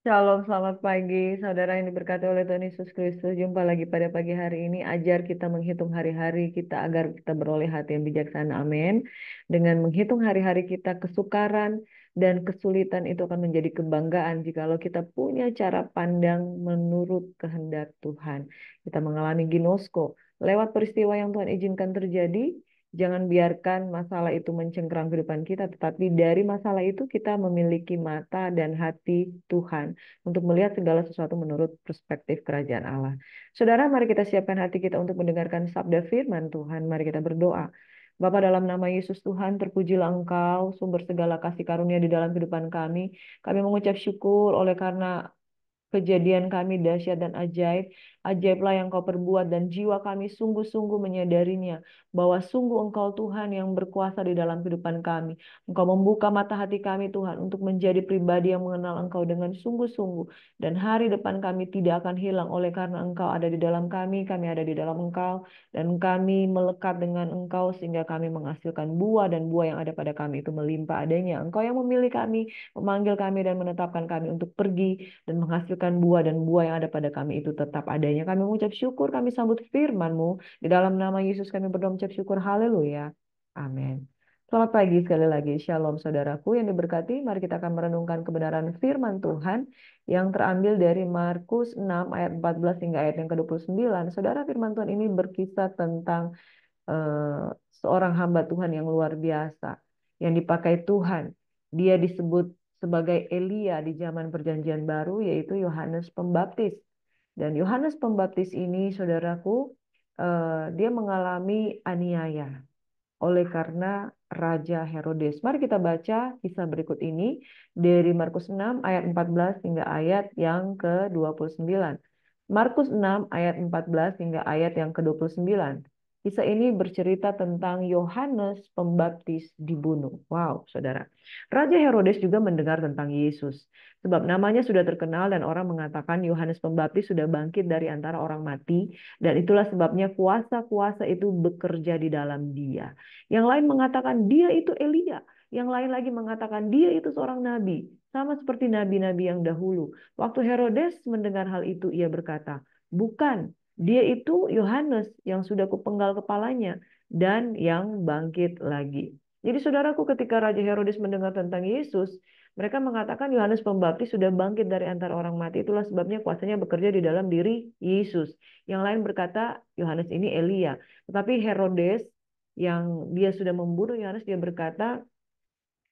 Shalom, selamat pagi, saudara yang diberkati oleh Tuhan Yesus Kristus. Jumpa lagi pada pagi hari ini. Ajar kita menghitung hari-hari kita agar kita beroleh hati yang bijaksana. Amin. Dengan menghitung hari-hari kita, kesukaran dan kesulitan itu akan menjadi kebanggaan jikalau kita punya cara pandang menurut kehendak Tuhan. Kita mengalami ginosko lewat peristiwa yang Tuhan izinkan terjadi. Jangan biarkan masalah itu mencengkeram kehidupan kita, tetapi dari masalah itu kita memiliki mata dan hati Tuhan untuk melihat segala sesuatu menurut perspektif kerajaan Allah. Saudara, mari kita siapkan hati kita untuk mendengarkan sabda firman Tuhan. Mari kita berdoa. Bapa, dalam nama Yesus Tuhan, terpujilah Engkau, sumber segala kasih karunia di dalam kehidupan kami. Kami mengucap syukur oleh karena kejadian kami dahsyat dan ajaib. Ajaiblah yang kau perbuat dan jiwa kami sungguh-sungguh menyadarinya bahwa sungguh engkau Tuhan yang berkuasa di dalam kehidupan kami. Engkau membuka mata hati kami Tuhan untuk menjadi pribadi yang mengenal engkau dengan sungguh-sungguh. Dan hari depan kami tidak akan hilang oleh karena engkau ada di dalam kami ada di dalam engkau. Dan kami melekat dengan engkau sehingga kami menghasilkan buah dan buah yang ada pada kami itu melimpah adanya. Engkau yang memilih kami, memanggil kami dan menetapkan kami untuk pergi dan menghasilkan buah dan buah yang ada pada kami itu tetap adanya. Kami mengucap syukur, kami sambut firman-Mu. Di dalam nama Yesus kami berdoa mengucap syukur. Haleluya. Amin. Selamat pagi sekali lagi. Shalom saudaraku yang diberkati. Mari kita akan merenungkan kebenaran firman Tuhan yang terambil dari Markus 6 ayat 14 hingga ayat yang ke-29. Saudara, firman Tuhan ini berkisah tentang eh, seorang hamba Tuhan yang luar biasa yang dipakai Tuhan. Dia disebut sebagai Elia di zaman Perjanjian Baru, yaitu Yohanes Pembaptis. Dan Yohanes Pembaptis ini, saudaraku, dia mengalami aniaya oleh karena Raja Herodes. Mari kita baca kisah berikut ini dari Markus 6 ayat 14 hingga ayat yang ke-29. Markus 6 ayat 14 hingga ayat yang ke-29. Kisah ini bercerita tentang Yohanes Pembaptis dibunuh. Wow, saudara. Raja Herodes juga mendengar tentang Yesus. Sebab namanya sudah terkenal dan orang mengatakan Yohanes Pembaptis sudah bangkit dari antara orang mati. Dan itulah sebabnya kuasa-kuasa itu bekerja di dalam dia. Yang lain mengatakan dia itu Elia. Yang lain lagi mengatakan dia itu seorang nabi. Sama seperti nabi-nabi yang dahulu. Waktu Herodes mendengar hal itu, ia berkata, bukan, dia itu Yohanes yang sudah kupenggal kepalanya dan yang bangkit lagi. Jadi saudaraku, ketika Raja Herodes mendengar tentang Yesus, mereka mengatakan Yohanes Pembaptis sudah bangkit dari antara orang mati. Itulah sebabnya kuasanya bekerja di dalam diri Yesus. Yang lain berkata Yohanes ini Elia. Tetapi Herodes yang dia sudah membunuh Yohanes, dia berkata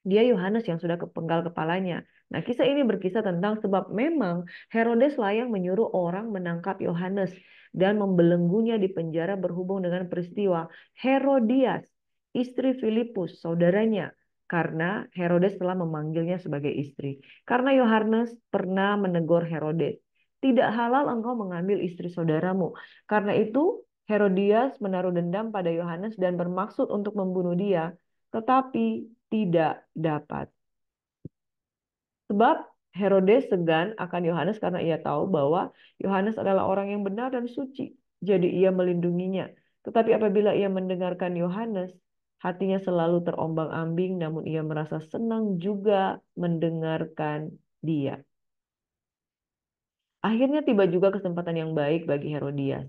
dia Yohanes yang sudah kepenggal kepalanya. Nah, kisah ini berkisah tentang sebab memang Herodes lah yang menyuruh orang menangkap Yohanes dan membelenggunya di penjara berhubung dengan peristiwa Herodias, istri Filipus, saudaranya, karena Herodes telah memanggilnya sebagai istri. Karena Yohanes pernah menegur Herodes, tidak halal engkau mengambil istri saudaramu. Karena itu Herodias menaruh dendam pada Yohanes dan bermaksud untuk membunuh dia, tetapi tidak dapat. Sebab Herodes segan akan Yohanes karena ia tahu bahwa Yohanes adalah orang yang benar dan suci. Jadi ia melindunginya. Tetapi apabila ia mendengarkan Yohanes, hatinya selalu terombang-ambing, namun ia merasa senang juga mendengarkan dia. Akhirnya tiba juga kesempatan yang baik bagi Herodias.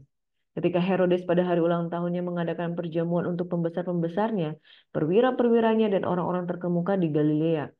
Ketika Herodes pada hari ulang tahunnya mengadakan perjamuan untuk pembesar-pembesarnya, perwira-perwiranya dan orang-orang terkemuka di Galilea.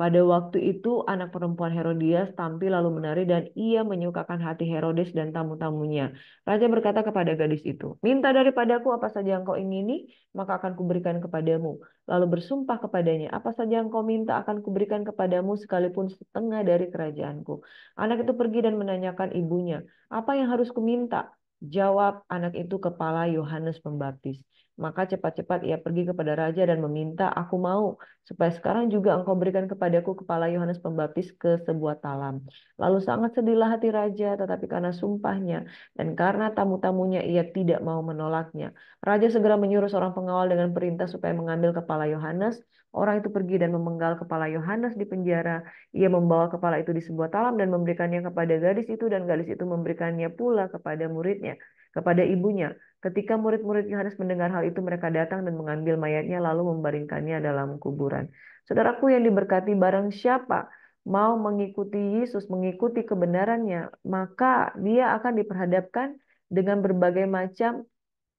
Pada waktu itu anak perempuan Herodias tampil lalu menari dan ia menyukakan hati Herodes dan tamu-tamunya. Raja berkata kepada gadis itu, minta daripadaku apa saja yang kau ingini, maka akan kuberikan kepadamu. Lalu bersumpah kepadanya, apa saja yang kau minta akan kuberikan kepadamu sekalipun setengah dari kerajaanku. Anak itu pergi dan menanyakan ibunya, apa yang harus kuminta? Jawab anak itu kepala Yohanes Pembaptis. Maka cepat-cepat ia pergi kepada raja dan meminta, aku mau supaya sekarang juga engkau berikan kepadaku kepala Yohanes Pembaptis ke sebuah talam. Lalu sangat sedihlah hati raja, tetapi karena sumpahnya dan karena tamu-tamunya ia tidak mau menolaknya. Raja segera menyuruh seorang pengawal dengan perintah supaya mengambil kepala Yohanes. Orang itu pergi dan memenggal kepala Yohanes di penjara. Ia membawa kepala itu di sebuah talam dan memberikannya kepada gadis itu, dan gadis itu memberikannya pula kepada muridnya, kepada ibunya. Ketika murid-murid Yohanes mendengar hal itu, mereka datang dan mengambil mayatnya lalu membaringkannya dalam kuburan. Saudaraku yang diberkati, barang siapa mau mengikuti Yesus, mengikuti kebenarannya, maka dia akan diperhadapkan dengan berbagai macam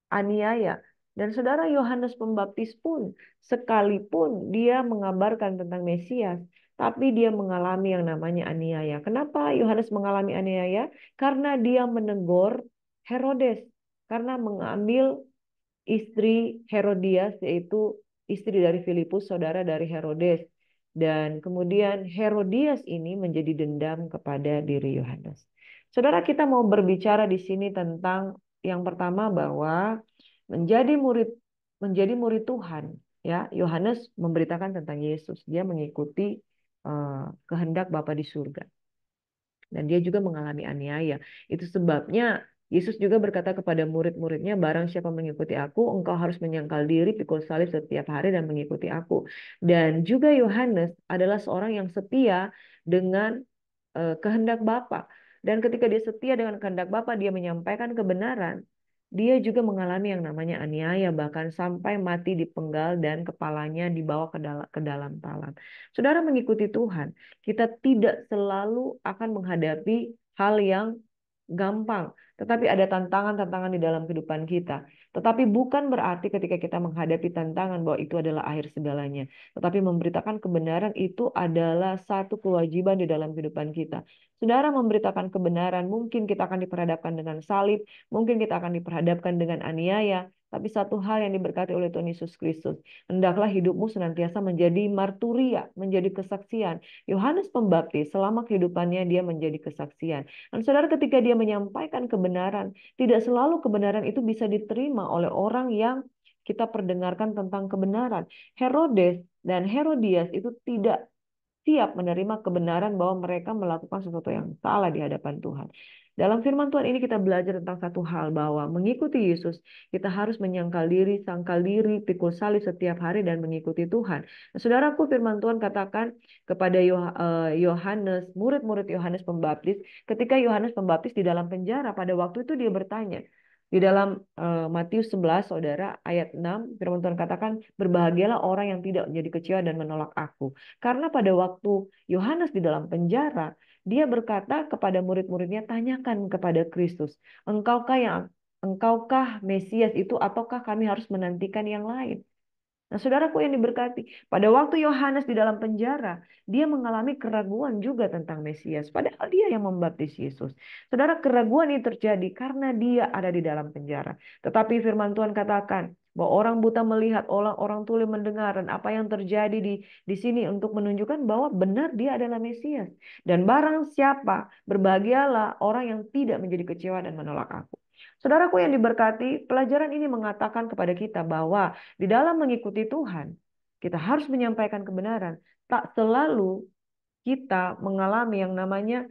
aniaya. Dan saudara, Yohanes Pembaptis pun, sekalipun dia mengabarkan tentang Mesias, tapi dia mengalami yang namanya aniaya. Kenapa Yohanes mengalami aniaya? Karena dia menegur Herodes, karena mengambil istri Herodias, yaitu istri dari Filipus, saudara dari Herodes. Dan kemudian Herodias ini menjadi dendam kepada diri Yohanes. Saudara, kita mau berbicara di sini tentang yang pertama, bahwa menjadi murid Tuhan, ya. Yohanes memberitakan tentang Yesus. Dia mengikuti kehendak Bapa di surga. Dan dia juga mengalami aniaya. Itu sebabnya Yesus juga berkata kepada murid-muridnya, barang siapa mengikuti aku, engkau harus menyangkal diri, pikul salib setiap hari dan mengikuti aku. Dan juga Yohanes adalah seorang yang setia dengan kehendak Bapa. Dan ketika dia setia dengan kehendak Bapa, dia menyampaikan kebenaran. Dia juga mengalami yang namanya aniaya, bahkan sampai mati dipenggal dan kepalanya dibawa ke dalam talam. Saudara, mengikuti Tuhan, kita tidak selalu akan menghadapi hal yang gampang, tetapi ada tantangan-tantangan di dalam kehidupan kita. Tetapi bukan berarti ketika kita menghadapi tantangan bahwa itu adalah akhir segalanya. Tetapi memberitakan kebenaran itu adalah satu kewajiban di dalam kehidupan kita. Saudara, memberitakan kebenaran, mungkin kita akan diperhadapkan dengan salib, mungkin kita akan diperhadapkan dengan aniaya, tapi satu hal yang diberkati oleh Tuhan Yesus Kristus, hendaklah hidupmu senantiasa menjadi marturia, menjadi kesaksian. Yohanes Pembaptis selama kehidupannya dia menjadi kesaksian. Dan saudara, ketika dia menyampaikan kebenaran, tidak selalu kebenaran itu bisa diterima oleh orang yang kita perdengarkan tentang kebenaran. Herodes dan Herodias itu tidak siap menerima kebenaran bahwa mereka melakukan sesuatu yang salah di hadapan Tuhan. Dalam firman Tuhan ini kita belajar tentang satu hal, bahwa mengikuti Yesus, kita harus menyangkal diri, sangkal diri, pikul salib setiap hari dan mengikuti Tuhan. Nah, saudaraku, firman Tuhan katakan kepada Yohanes, murid-murid Yohanes Pembaptis, ketika Yohanes Pembaptis di dalam penjara, pada waktu itu dia bertanya, di dalam Matius 11, saudara, ayat 6, firman Tuhan katakan, berbahagialah orang yang tidak menjadi kecewa dan menolak aku. Karena pada waktu Yohanes di dalam penjara, dia berkata kepada murid-muridnya, tanyakan kepada Kristus, engkaukah Mesias itu, ataukah kami harus menantikan yang lain? Nah, saudaraku yang diberkati, pada waktu Yohanes di dalam penjara, dia mengalami keraguan juga tentang Mesias, padahal dia yang membaptis Yesus. Saudara, keraguan ini terjadi karena dia ada di dalam penjara. Tetapi firman Tuhan katakan bahwa orang buta melihat, orang tuli mendengar, dan apa yang terjadi di sini untuk menunjukkan bahwa benar dia adalah Mesias. Dan barang siapa, berbahagialah orang yang tidak menjadi kecewa dan menolak aku. Saudaraku yang diberkati, pelajaran ini mengatakan kepada kita bahwa di dalam mengikuti Tuhan, kita harus menyampaikan kebenaran. Tak selalu kita mengalami yang namanya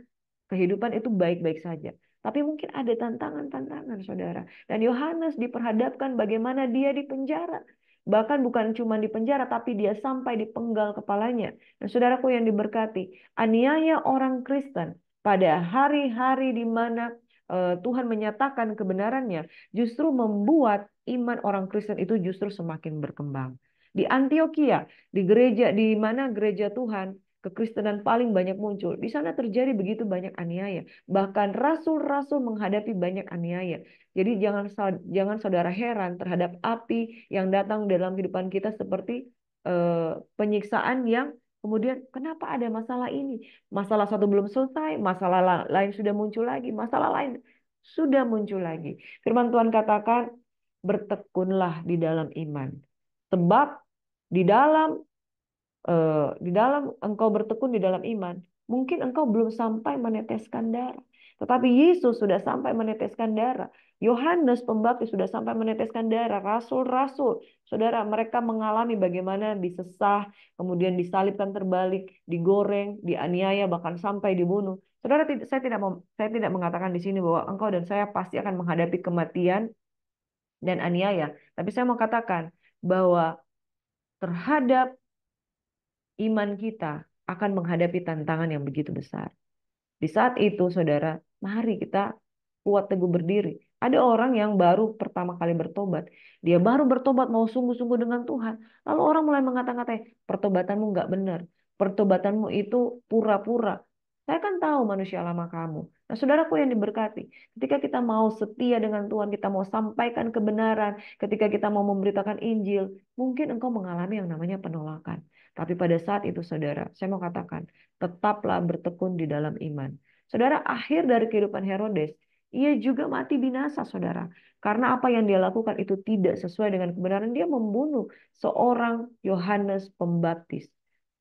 kehidupan itu baik-baik saja. Tapi mungkin ada tantangan-tantangan, saudara. Dan Yohanes diperhadapkan bagaimana dia di penjara. Bahkan bukan cuma di penjara, tapi dia sampai dipenggal kepalanya. Dan saudaraku yang diberkati, aniaya orang Kristen pada hari-hari di mana Tuhan menyatakan kebenarannya, justru membuat iman orang Kristen itu justru semakin berkembang. Di Antioquia, di gereja, di mana gereja Tuhan, kekristenan paling banyak muncul. Di sana terjadi begitu banyak aniaya. Bahkan rasul-rasul menghadapi banyak aniaya. Jadi jangan saudara heran terhadap api yang datang dalam kehidupan kita, seperti penyiksaan yang kemudian kenapa ada masalah ini? Masalah satu belum selesai, masalah lain sudah muncul lagi, masalah lain sudah muncul lagi. Firman Tuhan katakan, bertekunlah di dalam iman. Sebab di dalam engkau bertekun di dalam iman, mungkin engkau belum sampai meneteskan darah. Tetapi Yesus sudah sampai meneteskan darah. Yohanes Pembaptis sudah sampai meneteskan darah. Rasul-rasul, saudara, mereka mengalami bagaimana disesah, kemudian disalibkan terbalik, digoreng, dianiaya, bahkan sampai dibunuh. Saudara, saya tidak mengatakan di sini bahwa engkau dan saya pasti akan menghadapi kematian dan aniaya. Tapi saya mau katakan bahwa terhadap iman kita akan menghadapi tantangan yang begitu besar. Di saat itu, saudara, mari kita kuat teguh berdiri. Ada orang yang baru pertama kali bertobat. Dia baru bertobat, mau sungguh-sungguh dengan Tuhan. Lalu orang mulai mengata-ngatai, pertobatanmu nggak benar. Pertobatanmu itu pura-pura. Saya kan tahu manusia lama kamu. Nah, saudaraku yang diberkati, ketika kita mau setia dengan Tuhan, kita mau sampaikan kebenaran, ketika kita mau memberitakan Injil, mungkin engkau mengalami yang namanya penolakan. Tapi pada saat itu, saudara, saya mau katakan, tetaplah bertekun di dalam iman. Saudara, akhir dari kehidupan Herodes, ia juga mati binasa, saudara. Karena apa yang dia lakukan itu tidak sesuai dengan kebenaran. Dia membunuh seorang Yohanes Pembaptis.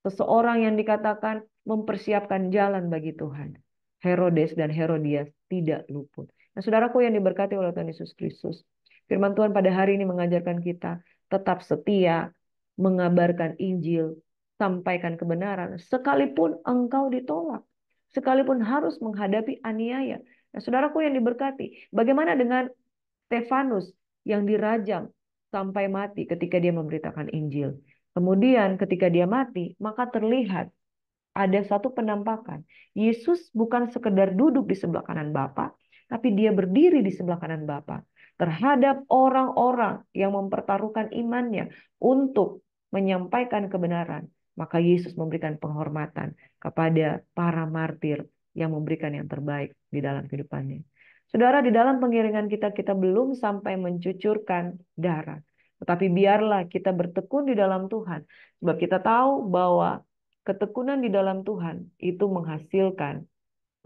Seseorang yang dikatakan mempersiapkan jalan bagi Tuhan. Herodes dan Herodias tidak luput. Nah, saudaraku yang diberkati oleh Tuhan Yesus Kristus, firman Tuhan pada hari ini mengajarkan kita tetap setia, mengabarkan Injil, sampaikan kebenaran, sekalipun engkau ditolak, sekalipun harus menghadapi aniaya. Nah, saudaraku yang diberkati, bagaimana dengan Stefanus yang dirajam sampai mati ketika dia memberitakan Injil? Kemudian ketika dia mati, maka terlihat ada satu penampakan. Yesus bukan sekedar duduk di sebelah kanan Bapa, tapi dia berdiri di sebelah kanan Bapa terhadap orang-orang yang mempertaruhkan imannya untuk menyampaikan kebenaran. Maka Yesus memberikan penghormatan kepada para martir yang memberikan yang terbaik di dalam kehidupannya. Saudara, di dalam pengiringan kita, kita belum sampai mencucurkan darah. Tetapi biarlah kita bertekun di dalam Tuhan. Sebab kita tahu bahwa ketekunan di dalam Tuhan itu menghasilkan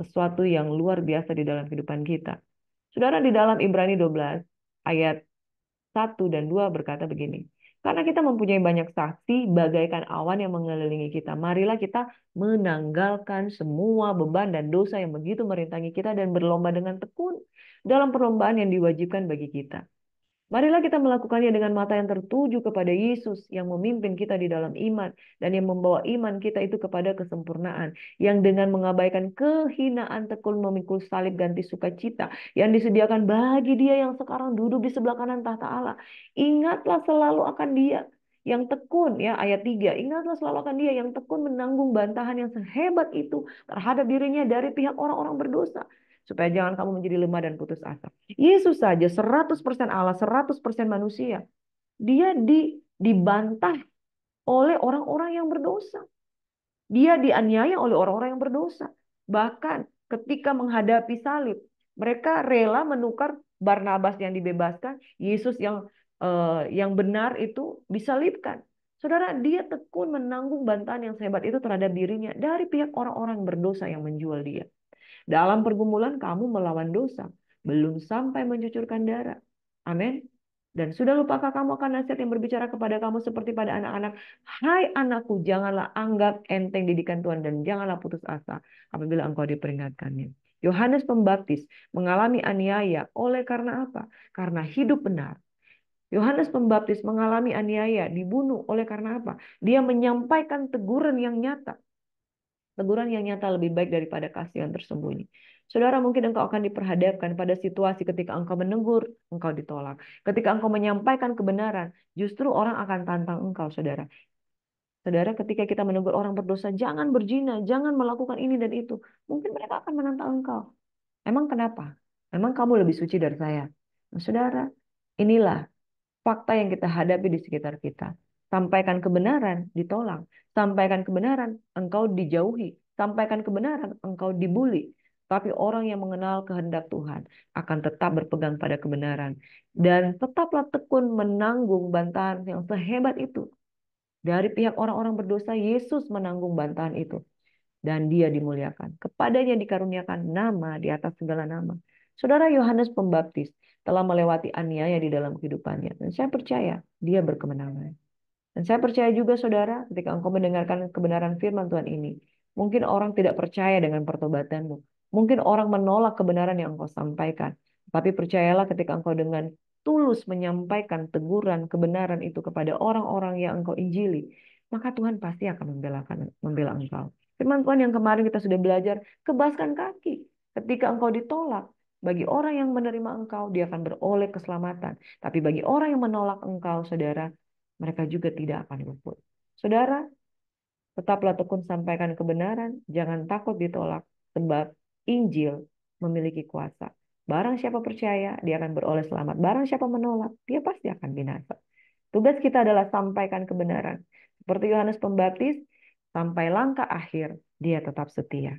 sesuatu yang luar biasa di dalam kehidupan kita. Saudara, di dalam Ibrani 12 ayat 1 dan 2 berkata begini. Karena kita mempunyai banyak saksi bagaikan awan yang mengelilingi kita. Marilah kita menanggalkan semua beban dan dosa yang begitu merintangi kita dan berlomba dengan tekun dalam perlombaan yang diwajibkan bagi kita. Marilah kita melakukannya dengan mata yang tertuju kepada Yesus yang memimpin kita di dalam iman dan yang membawa iman kita itu kepada kesempurnaan, yang dengan mengabaikan kehinaan tekun memikul salib ganti sukacita yang disediakan bagi dia yang sekarang duduk di sebelah kanan tahta Allah. Ingatlah selalu akan dia yang tekun, ya, ayat 3. Ingatlah selalu akan dia yang tekun menanggung bantahan yang sehebat itu terhadap dirinya dari pihak orang-orang berdosa, supaya jangan kamu menjadi lemah dan putus asa. Yesus saja 100% Allah, 100% manusia. Dia dibantah oleh orang-orang yang berdosa. Dia dianiaya oleh orang-orang yang berdosa. Bahkan ketika menghadapi salib, mereka rela menukar Barnabas yang dibebaskan, Yesus yang benar itu disalibkan. Saudara, dia tekun menanggung bantahan yang sehebat itu terhadap dirinya dari pihak orang-orang berdosa yang menjual dia. Dalam pergumulan kamu melawan dosa, belum sampai mencucurkan darah. Amin. Dan sudah lupakah kamu akan nasihat yang berbicara kepada kamu seperti pada anak-anak? Hai anakku, janganlah anggap enteng didikan Tuhan dan janganlah putus asa apabila engkau diperingatkannya. Yohanes Pembaptis mengalami aniaya oleh karena apa? Karena hidup benar. Yohanes Pembaptis mengalami aniaya, dibunuh oleh karena apa? Dia menyampaikan teguran yang nyata. Teguran yang nyata lebih baik daripada kasih yang tersembunyi. Saudara, mungkin engkau akan diperhadapkan pada situasi ketika engkau menegur, engkau ditolak. Ketika engkau menyampaikan kebenaran, justru orang akan tantang engkau, saudara. Saudara, ketika kita menegur orang berdosa, jangan berzina, jangan melakukan ini dan itu. Mungkin mereka akan menantang engkau. Emang kenapa? Emang kamu lebih suci dari saya? Nah, saudara, inilah fakta yang kita hadapi di sekitar kita. Sampaikan kebenaran, ditolak. Sampaikan kebenaran, engkau dijauhi. Sampaikan kebenaran, engkau dibully. Tapi orang yang mengenal kehendak Tuhan akan tetap berpegang pada kebenaran. Dan tetaplah tekun menanggung bantahan yang sehebat itu. Dari pihak orang-orang berdosa, Yesus menanggung bantahan itu dan dia dimuliakan. Kepadanya dikaruniakan nama di atas segala nama. Saudara, Yohanes Pembaptis telah melewati aniaya di dalam kehidupannya. Dan saya percaya dia berkemenangan. Dan saya percaya juga, saudara, ketika engkau mendengarkan kebenaran firman Tuhan ini, mungkin orang tidak percaya dengan pertobatanmu. Mungkin orang menolak kebenaran yang engkau sampaikan. Tapi percayalah ketika engkau dengan tulus menyampaikan teguran kebenaran itu kepada orang-orang yang engkau injili, maka Tuhan pasti akan membela engkau. Firman Tuhan yang kemarin kita sudah belajar, kebaskan kaki. Ketika engkau ditolak, bagi orang yang menerima engkau, dia akan beroleh keselamatan. Tapi bagi orang yang menolak engkau, saudara, mereka juga tidak akan luput. Saudara, tetaplah tekun sampaikan kebenaran, jangan takut ditolak, sebab Injil memiliki kuasa. Barang siapa percaya, dia akan beroleh selamat. Barang siapa menolak, dia pasti akan binasa. Tugas kita adalah sampaikan kebenaran. Seperti Yohanes Pembaptis, sampai langkah akhir, dia tetap setia.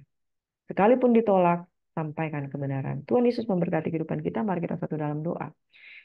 Sekalipun ditolak, sampaikan kebenaran. Tuhan Yesus memberkati kehidupan kita. Mari kita satu dalam doa.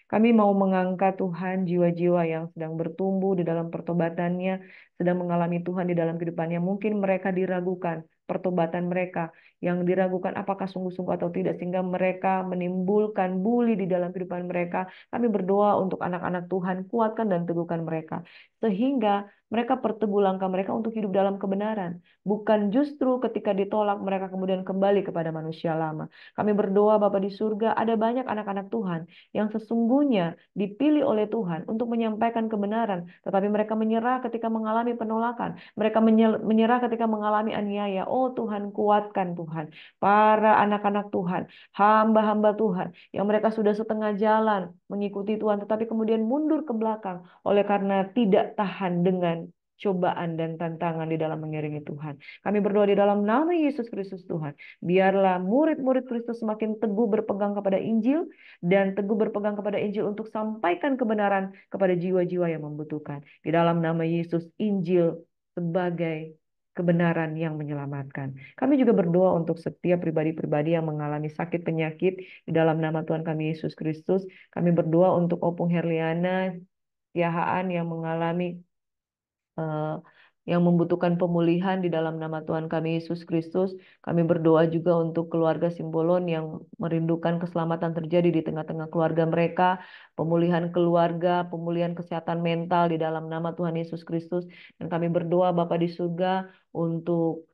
Kami mau mengangkat Tuhan jiwa-jiwa yang sedang bertumbuh di dalam pertobatannya, sedang mengalami Tuhan di dalam kehidupannya. Mungkin mereka diragukan pertobatan mereka, yang diragukan apakah sungguh-sungguh atau tidak, sehingga mereka menimbulkan bully di dalam kehidupan mereka. Kami berdoa untuk anak-anak Tuhan, kuatkan dan teguhkan mereka, sehingga mereka perteguh langkah mereka untuk hidup dalam kebenaran. Bukan justru ketika ditolak mereka kemudian kembali kepada manusia lama. Kami berdoa Bapa di surga, ada banyak anak-anak Tuhan yang sesungguhnya dipilih oleh Tuhan untuk menyampaikan kebenaran, tetapi mereka menyerah ketika mengalami penolakan. Mereka menyerah ketika mengalami aniaya. Oh Tuhan, kuatkan Tuhan para anak-anak Tuhan, hamba-hamba Tuhan yang mereka sudah setengah jalan mengikuti Tuhan, tetapi kemudian mundur ke belakang oleh karena tidak tahan dengan cobaan dan tantangan di dalam mengiringi Tuhan. Kami berdoa di dalam nama Yesus Kristus Tuhan. Biarlah murid-murid Kristus semakin teguh berpegang kepada Injil dan teguh berpegang kepada Injil untuk sampaikan kebenaran kepada jiwa-jiwa yang membutuhkan. Di dalam nama Yesus, Injil sebagai kebenaran yang menyelamatkan. Kami juga berdoa untuk setiap pribadi-pribadi yang mengalami sakit penyakit di dalam nama Tuhan kami Yesus Kristus. Kami berdoa untuk Opung Herliana, Tiahaan yang mengalami eh, yang membutuhkan pemulihan di dalam nama Tuhan kami Yesus Kristus. Kami berdoa juga untuk keluarga Simbolon yang merindukan keselamatan terjadi di tengah-tengah keluarga mereka, pemulihan keluarga, pemulihan kesehatan mental di dalam nama Tuhan Yesus Kristus. Dan kami berdoa Bapa di surga untuk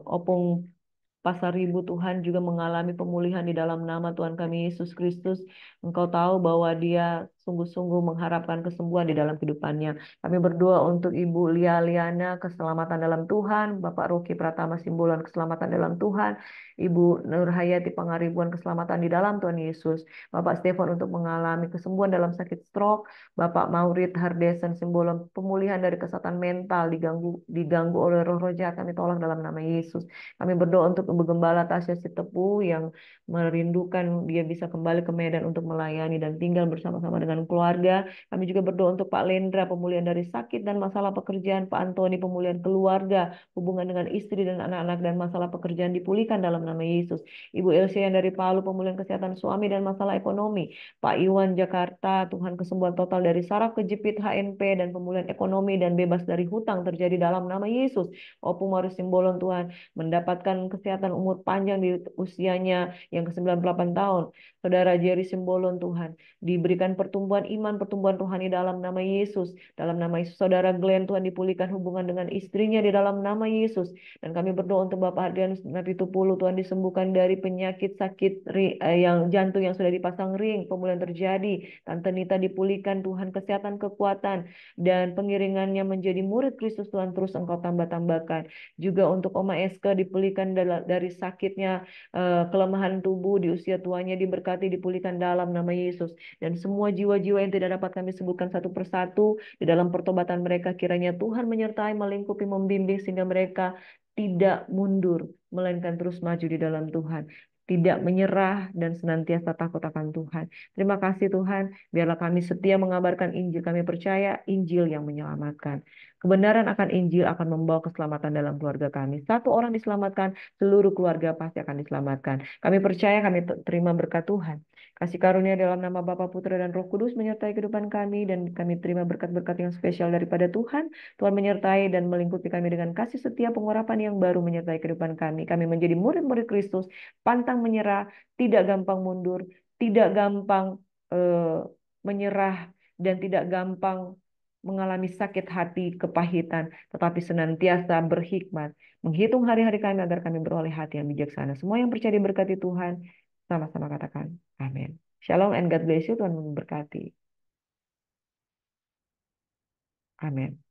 Opung Pasar Ibu Tuhan juga mengalami pemulihan di dalam nama Tuhan kami Yesus Kristus. Engkau tahu bahwa dia sungguh-sungguh mengharapkan kesembuhan di dalam kehidupannya. Kami berdoa untuk Ibu Lia Liana, keselamatan dalam Tuhan. Bapak Rocky Pratama Simbolan, keselamatan dalam Tuhan. Ibu Nur Hayati Pangaribuan, keselamatan di dalam Tuhan Yesus. Bapak Stefan untuk mengalami kesembuhan dalam sakit stroke. Bapak Maurid Hardesen Simbolan, pemulihan dari kesehatan mental, diganggu oleh roh-roh jahat, kami tolak dalam nama Yesus. Kami berdoa untuk Ibu Gembala Tasya Sitepu yang merindukan dia bisa kembali ke Medan untuk melayani dan tinggal bersama-sama dengan keluarga. Kami juga berdoa untuk Pak Lendra, pemulihan dari sakit dan masalah pekerjaan. Pak Antoni, pemulihan keluarga, hubungan dengan istri dan anak-anak dan masalah pekerjaan dipulihkan dalam nama Yesus. Ibu Elsia yang dari Palu, pemulihan kesehatan suami dan masalah ekonomi. Pak Iwan Jakarta, Tuhan kesembuhan total dari saraf kejepit HNP dan pemulihan ekonomi dan bebas dari hutang terjadi dalam nama Yesus. Opung Maris Simbolon Tuhan, mendapatkan kesehatan umur panjang di usianya yang ke-98 tahun. Saudara Jerry Simbolon Tuhan, diberikan pertumbuhan iman, pertumbuhan rohani dalam nama Yesus. Dalam nama Yesus, Saudara Glenn Tuhan dipulihkan hubungan dengan istrinya di dalam nama Yesus. Dan kami berdoa untuk Bapak Adrianus Napitupulu, Tuhan disembuhkan dari penyakit sakit yang jantung yang sudah dipasang ring, pemulihan terjadi. Tante Nita dipulihkan Tuhan, kesehatan, kekuatan, dan pengiringannya menjadi murid Kristus Tuhan terus Engkau tambah-tambahkan. Juga untuk Oma Eska dipulihkan dari sakitnya, kelemahan tubuh di usia tuanya, diberkati, dipulihkan dalam nama Yesus. Dan semua jiwa-jiwa yang tidak dapat kami sebutkan satu persatu di dalam pertobatan mereka, kiranya Tuhan menyertai, melingkupi, membimbing sehingga mereka tidak mundur, melainkan terus maju di dalam Tuhan. Tidak menyerah dan senantiasa takut akan Tuhan. Terima kasih Tuhan, biarlah kami setia mengabarkan Injil. Kami percaya Injil yang menyelamatkan. Kebenaran akan Injil akan membawa keselamatan dalam keluarga kami. Satu orang diselamatkan, seluruh keluarga pasti akan diselamatkan. Kami percaya, kami terima berkat Tuhan. Kasih karunia dalam nama Bapa, Putra, dan Roh Kudus menyertai kehidupan kami, dan kami terima berkat-berkat yang spesial daripada Tuhan. Tuhan menyertai dan melingkupi kami dengan kasih setia, pengurapan yang baru menyertai kehidupan kami. Kami menjadi murid-murid Kristus, pantang menyerah, tidak gampang mundur, tidak gampang menyerah, dan tidak gampang mengalami sakit hati, kepahitan, tetapi senantiasa berhikmat, menghitung hari-hari kami agar kami beroleh hati yang bijaksana. Semua yang percaya diberkati Tuhan, sama-sama katakan amin. Shalom and God bless you. Tuhan memberkati. Amin.